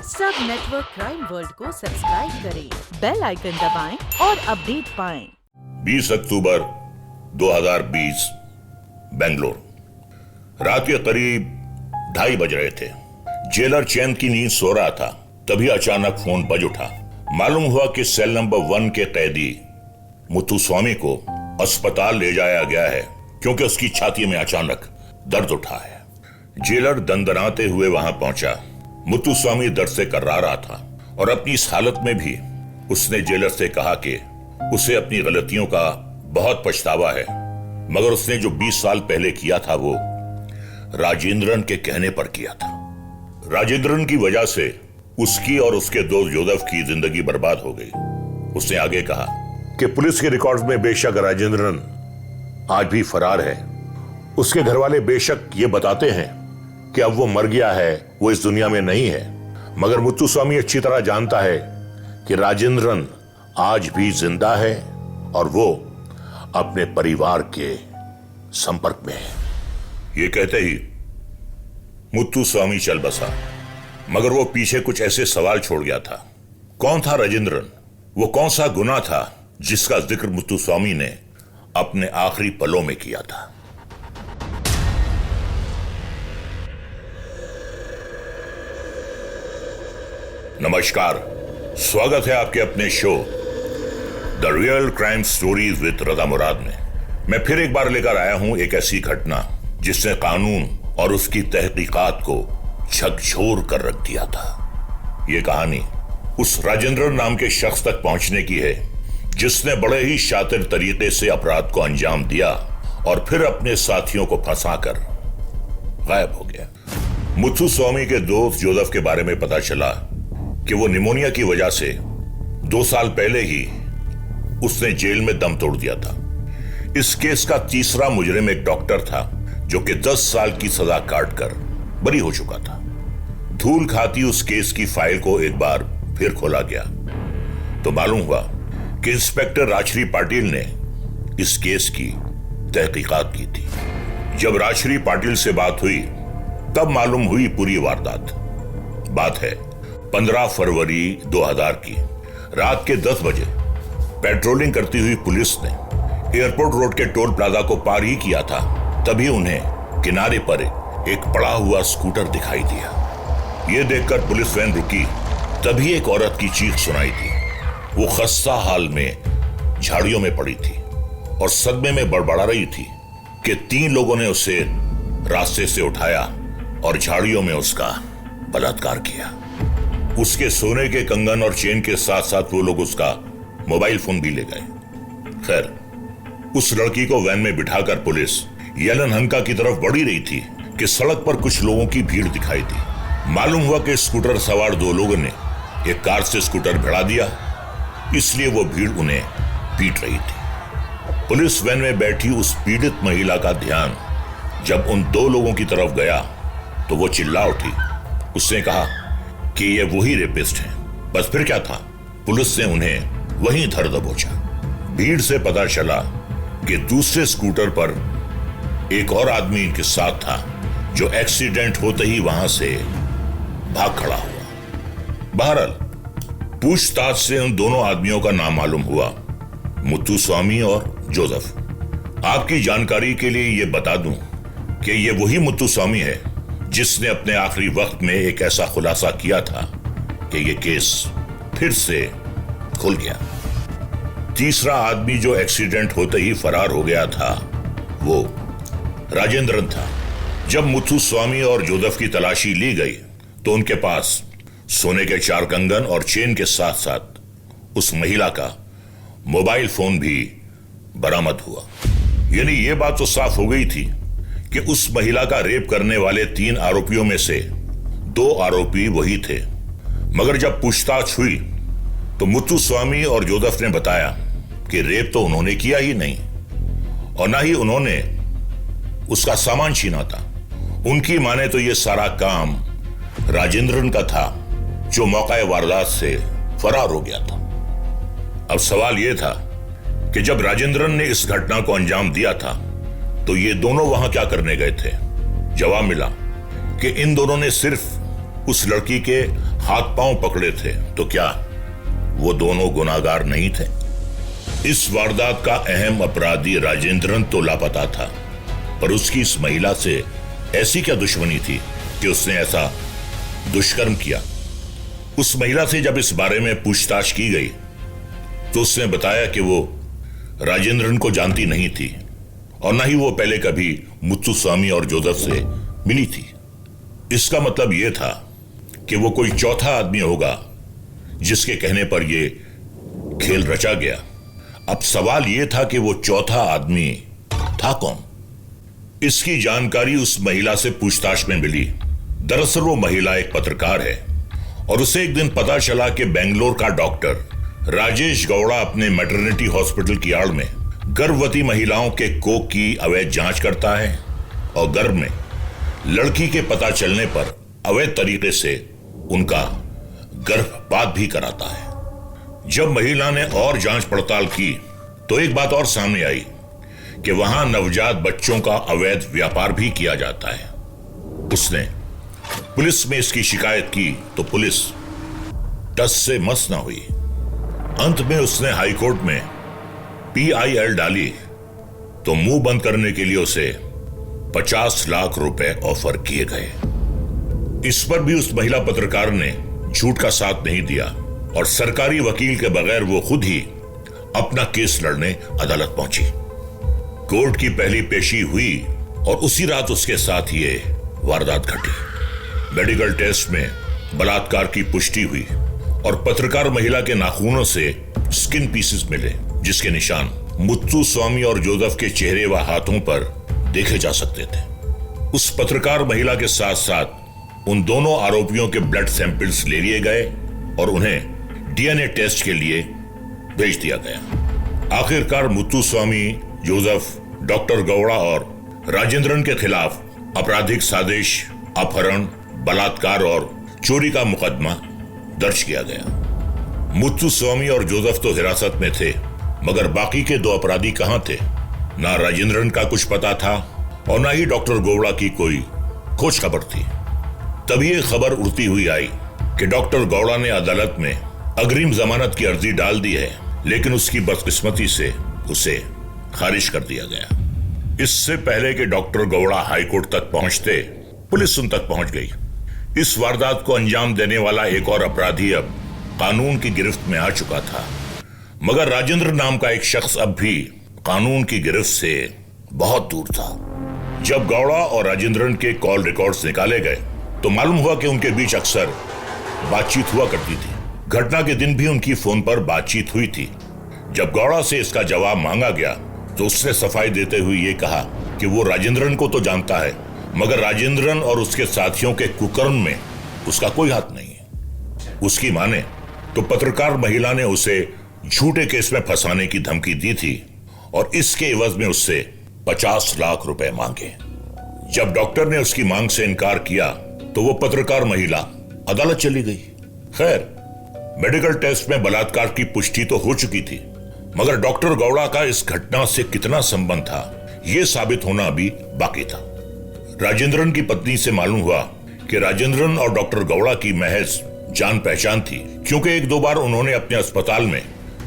सब network crime world को subscribe करें, बेल आइकन दबाएं और अपडेट पाएं। 20 अक्टूबर 2020 बेंगलोर। रात के करीब 2:30 बज रहे थे। जेलर चैन की नींद सो रहा था, तभी अचानक फोन बज उठा। मालूम हुआ कि सेल नंबर 1 के कैदी मुथुस्वामी को अस्पताल ले जाया गया है क्योंकि उसकी छाती में अचानक दर्द उठा है। जेलर दंदनाते हुए वहां पहुंचा। मुथुस्वामी दर्द से कर्रा रहा था और अपनी इस हालत में भी उसने जेलर से कहा कि उसे अपनी गलतियों का बहुत पछतावा है, मगर उसने जो 20 साल पहले किया था वो राजेंद्रन के कहने पर किया था। राजेंद्रन की वजह से उसकी और उसके दोस्त जोसेफ की जिंदगी बर्बाद हो गई। उसने आगे कहा कि पुलिस के रिकॉर्ड्स में बेशक राजेंद्रन आज भी फरार है। उसके घर वाले बेशक ये बताते हैं कि अब वो मर गया है, वो इस दुनिया में नहीं है, मगर मुथुस्वामी अच्छी तरह जानता है कि राजेंद्रन आज भी जिंदा है और वो अपने परिवार के संपर्क में है। ये कहते ही मुथुस्वामी चल बसा, मगर वो पीछे कुछ ऐसे सवाल छोड़ गया था। कौन था राजेंद्रन? वो कौन सा गुनाह था जिसका जिक्र मुथुस्वामी ने अपने आखिरी पलों में किया था? नमस्कार, स्वागत है आपके अपने show the real crime stories with Raza Murad में। मैं फिर एक बार लेकर आया हूं एक ऐसी घटना जिसने कानून और उसकी तहकीकात को झकझोर कर रख दिया था। यह कहानी उस राजेंद्र नाम के शख्स तक पहुंचने की है जिसने बड़े ही शातिर तरीके से अपराध को अंजाम दिया और फिर अपने साथियों को फंसाकर गायब हो गया। मुथुस्वामी के दोस्त जोसेफ के बारे में पता चला कि वो निमोनिया की वजह से 2 साल पहले ही उसने जेल में दम तोड़ दिया था। इस केस का तीसरा मुजरिम एक डॉक्टर था जो कि 10 साल की सजा काटकर बरी हो चुका था। धूल खाती उस केस की फाइल को एक बार फिर खोला गया तो मालूम हुआ कि इंस्पेक्टर राजश्री पाटिल ने इस केस की तहकीकात की थी। जब राजश्री पाटिल से बात हुई तब मालूम हुई पूरी वारदात। बात है 15 फरवरी 2000 की रात के 10 बजे पेट्रोलिंग करती हुई पुलिस ने एयरपोर्ट रोड के टोल प्लाजा को पार ही किया था, तभी उन्हें किनारे पर एक पड़ा हुआ स्कूटर दिखाई दिया। यह देखकर पुलिस वैन रुकी, तभी एक औरत की चीख सुनाई दी। वो खस्ता हाल में झाड़ियों में पड़ी थी और सदमे में बड़बड़ा रही थी कि 3 लोगों ने उसे रास्ते से उठाया और झाड़ियों में उसका बलात्कार किया। उसके सोने के कंगन और चेन के साथ साथ वो लोग उसका मोबाइल फोन भी ले गए। खैर, उस लड़की को वैन में बिठाकर पुलिस येलन हंका की तरफ बढ़ी रही थी कि सड़क पर कुछ लोगों की भीड़ दिखाई दी। मालूम हुआ कि स्कूटर सवार 2 लोगों ने एक कार से स्कूटर भिड़ा दिया, इसलिए वो भीड़ उन्हें पीट रही थी। पुलिस वैन में बैठी उस पीड़ित महिला का ध्यान जब उन 2 लोगों की तरफ गया तो वो चिल्ला उठी। उसने कहा कि ये वही रेपिस्ट हैं। बस फिर क्या था, पुलिस ने उन्हें वहीं धर दबोचा। भीड़ से पता चला कि दूसरे स्कूटर पर एक और आदमी इनके साथ था जो एक्सीडेंट होते ही वहां से भाग खड़ा हुआ। बहरहाल पूछताछ से उन दोनों आदमियों का नाम मालूम हुआ, मुथुस्वामी और जोसेफ। आपकी जानकारी के लिए यह बता दूं कि यह वही मुथुस्वामी है जिसने अपने आखिरी वक्त में एक ऐसा खुलासा किया था कि यह केस फिर से खुल गया। तीसरा आदमी जो एक्सीडेंट होते ही फरार हो गया था वो राजेंद्रन था। जब मुथुस्वामी और जोसेफ की तलाशी ली गई तो उनके पास सोने के 4 कंगन और चेन के साथ साथ उस महिला का मोबाइल फोन भी बरामद हुआ। यानी यह बात तो साफ हो गई थी कि उस महिला का रेप करने वाले 3 आरोपियों में से 2 आरोपी वही थे। मगर जब पूछताछ हुई तो मुथुस्वामी और जोसेफ ने बताया कि रेप तो उन्होंने किया ही नहीं और ना ही उन्होंने उसका सामान छीना था। उनकी माने तो यह सारा काम राजेंद्रन का था जो मौका वारदात से फरार हो गया था। अब सवाल यह था कि जब राजेंद्रन ने इस घटना को अंजाम दिया था तो ये दोनों वहां क्या करने गए थे? जवाब मिला कि इन दोनों ने सिर्फ उस लड़की के हाथ पांव पकड़े थे तो क्या वो दोनों गुनाहगार नहीं थे? इस वारदात का अहम अपराधी राजेंद्रन तो लापता था, पर उसकी इस महिला से ऐसी क्या दुश्मनी थी कि उसने ऐसा दुष्कर्म किया? उस महिला से जब इस बारे में पूछताछ की गई तो उसने बताया कि वो राजेंद्रन को जानती नहीं थी और न ही वो पहले कभी मुत्तुस्वामी और जोसेफ से मिली थी। इसका मतलब यह था कि वो कोई चौथा आदमी होगा जिसके कहने पर यह खेल रचा गया। अब सवाल यह था कि वो चौथा आदमी था कौन? इसकी जानकारी उस महिला से पूछताछ में मिली। दरअसल वो महिला एक पत्रकार है और उसे एक दिन पता चला कि बेंगलोर का डॉक्टर राजेश गौड़ा अपने मैटरनिटी हॉस्पिटल की आड़ में गर्भवती महिलाओं के कोख की अवैध जांच करता है और गर्भ में लड़की के पता चलने पर अवैध तरीके से उनका गर्भपात भी कराता है। जब महिला ने और जांच पड़ताल की तो एक बात और सामने आई कि वहां नवजात बच्चों का अवैध व्यापार भी किया जाता है। उसने पुलिस में इसकी शिकायत की तो पुलिस टस से मस ना हुई। अंत में उसने हाईकोर्ट में PIL डाली तो मुंह बंद करने के लिए उसे 50 लाख रुपए ऑफर किए गए। इस पर भी उस महिला पत्रकार ने झूठ का साथ नहीं दिया और सरकारी वकील के बगैर वो खुद ही अपना केस लड़ने अदालत पहुंची। कोर्ट की पहली पेशी हुई और उसी रात उसके साथ ये वारदात घटी। मेडिकल टेस्ट में बलात्कार की पुष्टि हुई और पत्रकार महिला के नाखूनों से स्किन पीसेस मिले जिसके निशान मुत्तुस्वामी और जोसेफ के चेहरे व हाथों पर देखे जा सकते थे। उस पत्रकार महिला के साथ साथ उन दोनों आरोपियों के ब्लड सैंपल्स ले लिए गए और उन्हें DNA टेस्ट के लिए भेज दिया गया। आखिरकार मुत्तुस्वामी, जोसेफ, डॉक्टर गौड़ा और राजेंद्रन के खिलाफ आपराधिक साजिश, अपहरण, बलात्कार और चोरी का मुकदमा दर्ज किया गया। मुत्तुस्वामी और जोसेफ तो हिरासत में थे, मगर बाकी के दो अपराधी कहां थे? ना राजेंद्रन का कुछ पता था और ना ही डॉक्टर गौड़ा की कोई खोज खबर थी। तभी एक खबर उड़ती हुई आई कि डॉक्टर गौड़ा ने अदालत में अग्रिम जमानत की अर्जी डाल दी है, लेकिन उसकी बदकिस्मती से उसे खारिज कर दिया गया। इससे पहले कि डॉक्टर गौड़ा हाईकोर्ट तक पहुंचते, पुलिस उन तक पहुंच गई। इस वारदात को अंजाम देने वाला एक और अपराधी अब कानून की गिरफ्त में आ चुका था, मगर राजेंद्र नाम का एक शख्स अब भी कानून की गिरफ्त से बहुत दूर था। जब गौड़ा और राजेंद्रन के कॉल रिकॉर्ड्स निकाले गए तो मालूम हुआ कि उनके बीच अक्सर बातचीत हुआ करती थी। घटना के दिन भी उनकी फोन पर बातचीत हुई थी। जब गौड़ा से इसका जवाब मांगा गया तो उसने सफाई देते हुए ये कहा कि वो राजेंद्रन को तो जानता है, मगर राजेंद्रन और उसके साथियों के कुकर्म में उसका कोई हाथ नहीं है। उसकी माने तो पत्रकार महिला ने उसे झूठे केस में फंसाने की धमकी दी थी और इसके एवज में उससे 50 लाख रुपए मांगे। जब डॉक्टर ने उसकी मांग से इनकार किया तो वो पत्रकार महिला अदालत चली गई। खैर, मेडिकल टेस्ट में बलात्कार की पुष्टि तो हो चुकी थी, मगर डॉक्टर गौड़ा का इस घटना से कितना संबंध था यह साबित होना अभी बाकी था। राजेंद्रन की पत्नी से मालूम हुआ कि राजेंद्रन और डॉक्टर गौड़ा की महज जान पहचान थी, क्योंकि एक दो बार उन्होंने अपने अस्पताल में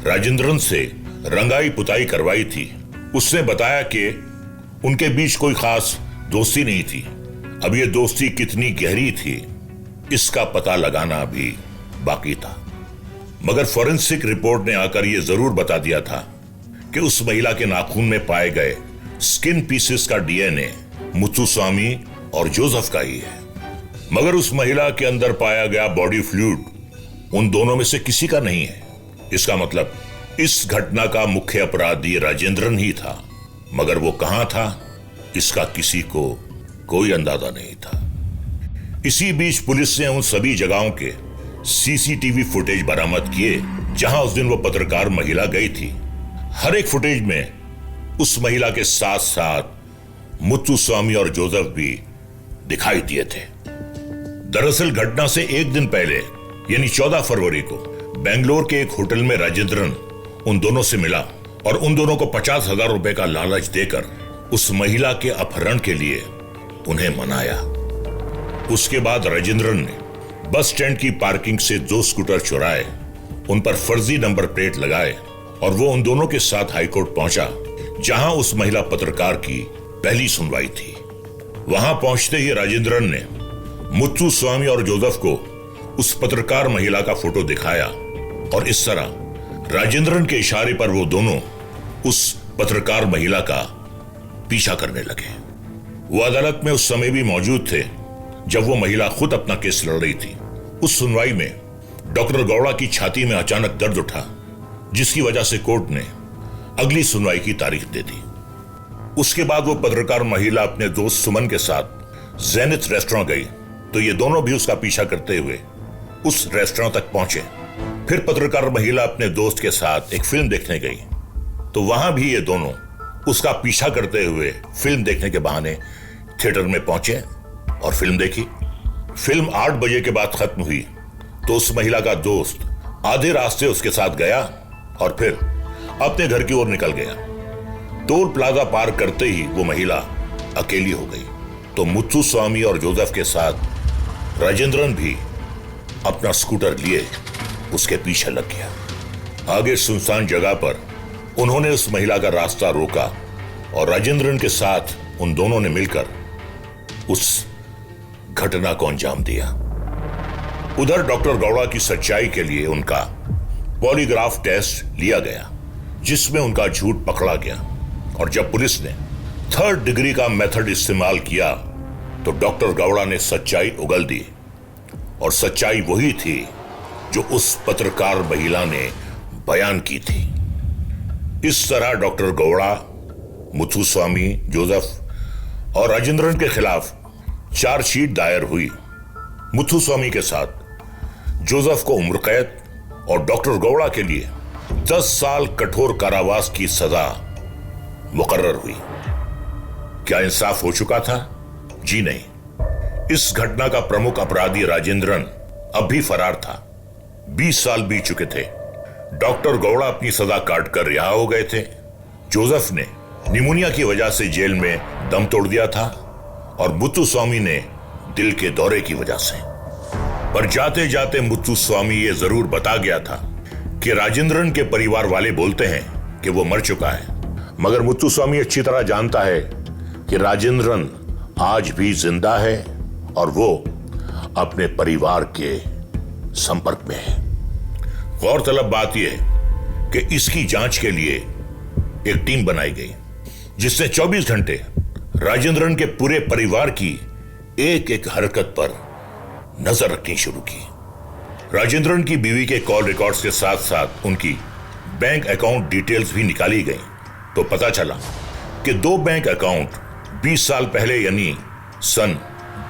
राजेंद्रन से रंगाई पुताई करवाई थी। उसने बताया कि उनके बीच कोई खास दोस्ती नहीं थी। अब ये दोस्ती कितनी गहरी थी इसका पता लगाना भी बाकी था, मगर फॉरेंसिक रिपोर्ट ने आकर यह जरूर बता दिया था कि उस महिला के नाखून में पाए गए स्किन पीसेस का DNA मुत्तुस्वामी और जोसेफ का ही है, मगर उस महिला के अंदर पाया गया बॉडी फ्लूइड उन दोनों में से किसी का नहीं है। इसका मतलब इस घटना का मुख्य अपराधी राजेंद्रन ही था, मगर वो कहां था इसका किसी को कोई अंदाजा नहीं था। इसी बीच पुलिस ने उन सभी जगहों के CCTV फुटेज बरामद किए जहां उस दिन वो पत्रकार महिला गई थी। हर एक फुटेज में उस महिला के साथ साथ मुत्तुस्वामी और जोसेफ भी दिखाई दिए थे। दरअसल घटना से एक दिन पहले यानी 14 फरवरी को बेंगलोर के एक होटल में राजेंद्रन उन दोनों से मिला और उन दोनों को 50,000 रुपए का लालच देकर उस महिला के अपहरण के लिए उन्हें मनाया। उसके बाद राजेंद्रन ने बस स्टैंड की पार्किंग से 2 स्कूटर चुराए, उन पर फर्जी नंबर प्लेट लगाए और वो उन दोनों के साथ हाईकोर्ट पहुंचा, जहां उस महिला पत्रकार की पहली सुनवाई थी। वहां पहुंचते ही राजेंद्रन ने मुत्थुस्वामी और जोसेफ को उस पत्रकार महिला का फोटो दिखाया और इस तरह राजेंद्रन के इशारे पर वो दोनों उस पत्रकार महिला का पीछा करने लगे। वो अदालत में उस समय भी मौजूद थे जब वो महिला खुद अपना केस लड़ रही थी। उस सुनवाई में डॉक्टर गौड़ा की छाती में अचानक दर्द उठा, जिसकी वजह से कोर्ट ने अगली सुनवाई की तारीख दे दी। उसके बाद वो पत्रकार महिला अपने दोस्त सुमन के साथ जेनिथ रेस्टोरेंट गई, तो ये दोनों भी उसका पीछा करते हुए उस रेस्टोरेंट तक पहुंचे। फिर पत्रकार महिला अपने दोस्त के साथ एक फिल्म देखने गई, तो वहां भी ये दोनों उसका पीछा करते हुए फिल्म देखने के बहाने थिएटर में पहुंचे और फिल्म देखी। फिल्म 8 बजे के बाद खत्म हुई तो उस महिला का दोस्त आधे रास्ते उसके साथ गया और फिर अपने घर की ओर निकल गया। टोल प्लाजा पार करते ही वो महिला अकेली हो गई, तो मुत्थुस्वामी और जोसेफ के साथ राजेंद्रन भी अपना स्कूटर लिए उसके पीछे लग गया। आगे सुनसान जगह पर उन्होंने उस महिला का रास्ता रोका और राजेंद्रन के साथ उन दोनों ने मिलकर उस घटना को अंजाम दिया। उधर डॉक्टर गौड़ा की सच्चाई के लिए उनका पॉलीग्राफ टेस्ट लिया गया, जिसमें उनका झूठ पकड़ा गया और जब पुलिस ने 3rd डिग्री का मेथड इस्तेमाल किया तो डॉक्टर गौड़ा ने सच्चाई उगल दी और सच्चाई वही थी जो उस पत्रकार महिला ने बयान की थी। इस तरह डॉक्टर गौड़ा, मुत्थुस्वामी, जोसेफ और राजेंद्रन के खिलाफ चार्जशीट दायर हुई। मुत्थुस्वामी के साथ जोसेफ को उम्र कैद और डॉक्टर गौड़ा के लिए 10 साल कठोर कारावास की सजा मुकर्रर हुई। क्या इंसाफ हो चुका था? जी नहीं। इस घटना का प्रमुख अपराधी राजेंद्रन अब भी फरार था। 20 साल बीत चुके थे। डॉक्टर गौड़ा अपनी सजा काटकर रिहा हो गए थे। जोसेफ ने निमोनिया की वजह से जेल में दम तोड़ दिया था और मुत्थुस्वामी ने दिल के दौरे की वजह से। पर जाते जाते मुत्थुस्वामी ये जरूर बता गया था कि राजेंद्रन के परिवार वाले बोलते हैं कि वो मर चुका है, मगर मुत्थुस्वामी अच्छी तरह जानता है कि राजेंद्रन आज भी जिंदा है और वो अपने परिवार के संपर्क में है। गौरतलब बात यह है कि इसकी जांच के लिए एक टीम बनाई गई, जिसने 24 घंटे राजेंद्रन के पूरे परिवार की एक एक हरकत पर नजर रखनी शुरू की। राजेंद्रन की बीवी के कॉल रिकॉर्ड्स के साथ साथ उनकी बैंक अकाउंट डिटेल्स भी निकाली गई, तो पता चला कि 2 बैंक अकाउंट 20 साल पहले यानी सन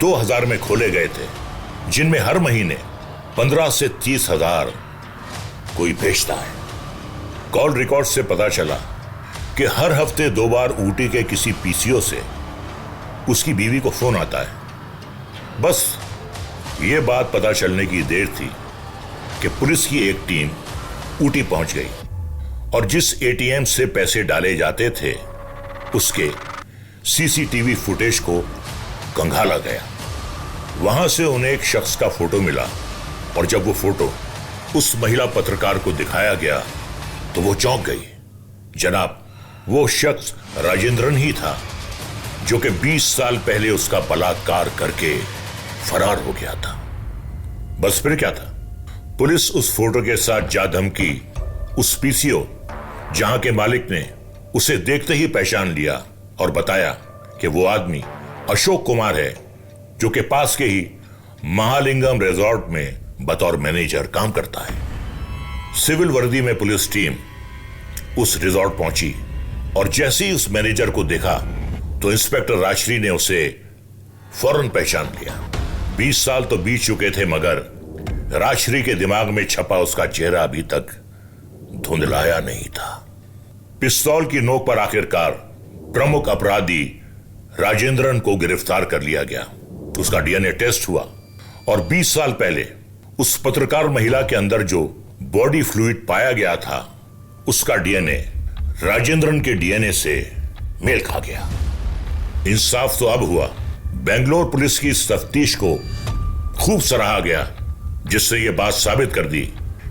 2000 में खोले गए थे, जिनमें हर महीने 15 से 30 हजार कोई भेजता है। कॉल रिकॉर्ड से पता चला कि हर हफ्ते 2 बार ऊटी के किसी पीसीओ से उसकी बीवी को फोन आता है। बस ये बात पता चलने की देर थी कि पुलिस की एक टीम ऊटी पहुंच गई और जिस एटीएम से पैसे डाले जाते थे उसके सीसीटीवी फुटेज को खंगाला गया। वहां से उन्हें एक शख्स का फोटो मिला और जब वो फोटो उस महिला पत्रकार को दिखाया गया तो वो चौंक गई। जनाब, वो शख्स राजेंद्रन ही था जो कि 20 साल पहले उसका बलात्कार करके फरार हो गया था। बस फिर क्या था, पुलिस उस फोटो के साथ जा धमकी उस पीसीओ जहां के मालिक ने उसे देखते ही पहचान लिया और बताया कि वो आदमी अशोक कुमार है, जो कि पास के ही महालिंगम रिजॉर्ट में बतौर मैनेजर काम करता है। सिविल वर्दी में पुलिस टीम उस रिजॉर्ट पहुंची और जैसे ही उस मैनेजर को देखा तो इंस्पेक्टर राजश्री ने उसे फौरन पहचान लिया। 20 साल तो बीत चुके थे, मगर राजश्री के दिमाग में छपा उसका चेहरा अभी तक धुंधलाया नहीं था। पिस्तौल की नोक पर आखिरकार प्रमुख अपराधी राजेंद्रन को गिरफ्तार कर लिया गया। उसका डीएनए टेस्ट हुआ और 20 साल पहले उस पत्रकार महिला के अंदर जो बॉडी फ्लूइड पाया गया था उसका डीएनए राजेंद्रन के डीएनए से मेल खा गया। इंसाफ तो अब हुआ। बेंगलोर पुलिस की इस तफ्तीश को खूब सराहा गया जिसने ये बात साबित कर दी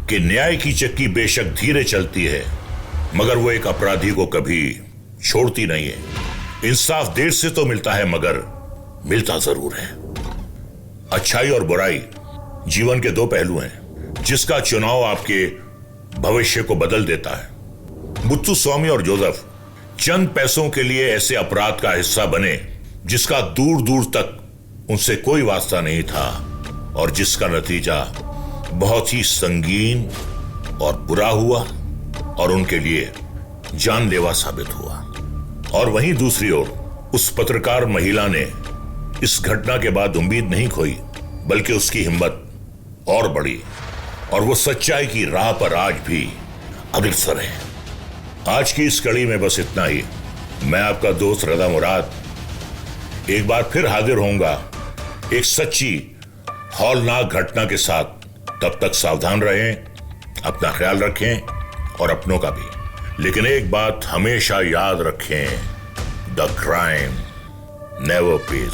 कि न्याय की चक्की बेशक धीरे चलती है, मगर वो एक अपराधी को कभी छोड़ती नहीं है। इंसाफ देर से तो मिलता है, मगर मिलता जरूर है। अच्छाई और बुराई जीवन के दो पहलू हैं, जिसका चुनाव आपके भविष्य को बदल देता है। मुत्तुस्वामी और जोसेफ चंद पैसों के लिए ऐसे अपराध का हिस्सा बने जिसका दूर दूर तक उनसे कोई वास्ता नहीं था, और जिसका नतीजा बहुत ही संगीन और बुरा हुआ और उनके लिए जानलेवा साबित हुआ। और वहीं दूसरी ओर उस पत्रकार महिला ने इस घटना के बाद उम्मीद नहीं खोई, बल्कि उसकी हिम्मत और बढ़ी, और वो सच्चाई की राह पर आज भी अग्रसर है। आज की इस कड़ी में बस इतना ही। मैं आपका दोस्त रजा मुराद एक बार फिर हाजिर होऊंगा एक सच्ची हौलनाक घटना के साथ। तब तक सावधान रहें, अपना ख्याल रखें और अपनों का भी। लेकिन एक बात हमेशा याद रखें, द क्राइम नेवर पेज।